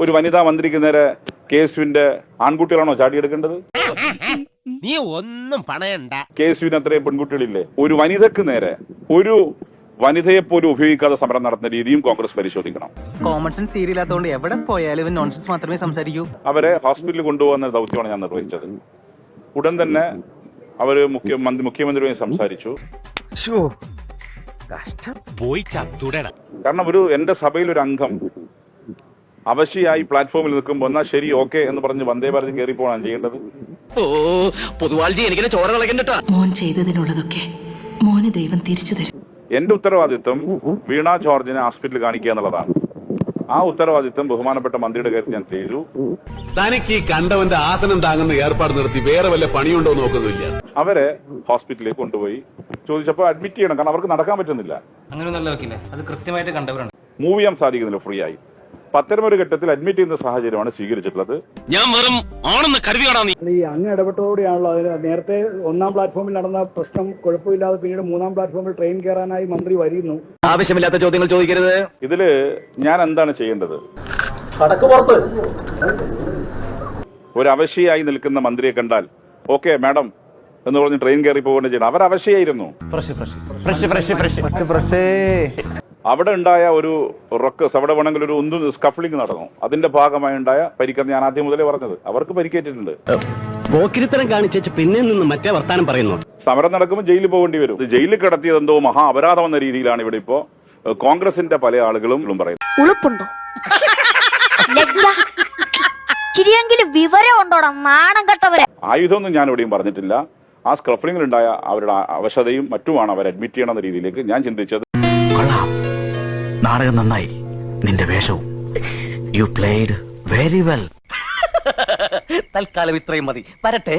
ഒരു വനിതാ മന്ത്രിക്ക് നേരെ KSUവിന്റെ ആൺകുട്ടികളാണോ ചാടിയെടുക്കേണ്ടത്? നീ ഒന്നും പണയണ്ട. KSUവിന് അത്രയും പെൺകുട്ടികളില്ലേ? ഒരു വനിതക്ക് നേരെ ഒരു വനിതയെ പോലും ഉപയോഗിക്കാതെ സമരം നടത്തുന്ന രീതിയും കോൺഗ്രസ് പരിശോധിക്കണം. കോമൺ സെൻസ് സീരിയലാത്തോണ്ട് എവിടെ പോയാലും ഇവൻ നോൺസെൻസ് മാത്രമേ സംസാരിക്കൂ. അവരെ ഹോസ്പിറ്റലിൽ കൊണ്ടുപോകുന്ന ദൗത്യമാണ് ഞാൻ നിർവഹിച്ചത്. ഉടൻ തന്നെ അവര് മുഖ്യമന്ത്രിയുമായി സംസാരിച്ചു. പോയി ചത്തുടണ. കാരണം എന്റെ സഭയിൽ ഒരു അംഗം അവശയായി പ്ലാറ്റ്ഫോമിൽ നിൽക്കുമ്പോൾ എന്നാ ശരി ഓക്കെ എന്ന് പറഞ്ഞ് വന്ദേ ഭാരത് കയറി പോകാനാണ് ചെയ്യേണ്ടത്. മോൻ ചെയ്തതിനുള്ളതൊക്കെ മോന് ദൈവം തിരിച്ചു തരും. എന്റെ ഉത്തരവാദിത്വം വീണ ജോർജിനെ ഹോസ്പിറ്റലിൽ കാണിക്കുക എന്നുള്ളതാണ്. ആ ഉത്തരവാദിത്വം ബഹുമാനപ്പെട്ട മന്ത്രിയുടെ കാര്യത്തിൽ ഞാൻ ചെയ്തു. തനിക്ക് ഈ കണ്ടവന്റെ ആസനം താങ്ങുന്ന ഏർപ്പാട് നിർത്തി വേറെ വല്ല പണിയുണ്ടോ നോക്കുന്നില്ല. അവരെ ഹോസ്പിറ്റലിലേക്ക് കൊണ്ടുപോയി ചോദിച്ചപ്പോൾ അഡ്മിറ്റ് ചെയ്യണം, കാരണം അവർക്ക് നടക്കാൻ പറ്റുന്നില്ല. അങ്ങനെ അത് കൃത്യമായിട്ട് കണ്ടവരാണ്. മൂവ് ചെയ്യാൻ സാധിക്കുന്നില്ല ഫ്രീ ആയി. അത്തരമൊരു ഘട്ടത്തിൽ അഡ്മിറ്റ് ചെയ്യുന്ന സാഹചര്യമാണ് സ്വീകരിച്ചിട്ടുള്ളത്. ഞാൻ വെറും ആണെന്ന് കരുതിയാണോ നീ? ഈ അങ്ങ് ഇടപെട്ടതോടെയാണല്ലോ അതിന് നേരത്തെ 1-ാം പ്ലാറ്റ്ഫോമിൽ നടന്ന പ്രശ്നം കുഴപ്പമില്ലാതെ പിന്നീട് 3-ാം പ്ലാറ്റ്ഫോമിൽ ട്രെയിൻ കയറാനായി മന്ത്രി വരുന്നു. ആവശ്യമില്ലാത്ത ചോദ്യങ്ങൾ ചോദിക്കരുത്. ഇതില് ഞാൻ എന്താണ് ചെയ്യേണ്ടത്? ഒരു അവശയായി നിൽക്കുന്ന മന്ത്രിയെ കണ്ടാൽ ഓക്കെ മാഡം എന്ന് പറഞ്ഞ് ട്രെയിൻ കയറി പോകേണ്ട ചെയ്യണം. അവർ അവശയായിരുന്നു. അവിടെ ഉണ്ടായ ഒരു റൊക്കസ്, അവിടെ വേണമെങ്കിൽ ഒരു സ്കഫ്ലിംഗ് നടന്നു. അതിന്റെ ഭാഗമായി ഉണ്ടായ പരിക്കെന്ന് ഞാൻ ആദ്യം മുതലേ പറഞ്ഞത്. അവർക്ക് പരിക്കേറ്റിട്ടുണ്ട്. പോക്കിരിത്തരം കാണിച്ചു പിന്നെ നിന്ന് മറ്റേ വർത്താനം പറയുന്നു. സമരം നടക്കുമ്പോൾ ജയിലിൽ പോകേണ്ടി വരും. ജയിലിൽ കിടത്തിയത് എന്തോ മഹാ അപരാധം എന്ന രീതിയിലാണ് ഇവിടെ ഇപ്പോ കോൺഗ്രസിന്റെ പല ആളുകളും പറയുന്നത്. ഉളുപ്പുണ്ടോ? വിവരം ഉണ്ടോടാ നാണം കെട്ടവരെ? ആയുധമൊന്നും ഞാൻ എവിടെയും പറഞ്ഞിട്ടില്ല. ആ സ്കഫ്ലിംഗിലുണ്ടായ അവരുടെ അവശതയും മറ്റുമാണ് അവർ അഡ്മിറ്റ് ചെയ്യണമെന്ന രീതിയിലേക്ക് ഞാൻ ചിന്തിച്ചത്. നാടകം നന്നായി, നിന്റെ വേഷവും. U played very well. തൽക്കാലം ഇത്രയും മതി. വരട്ടെ.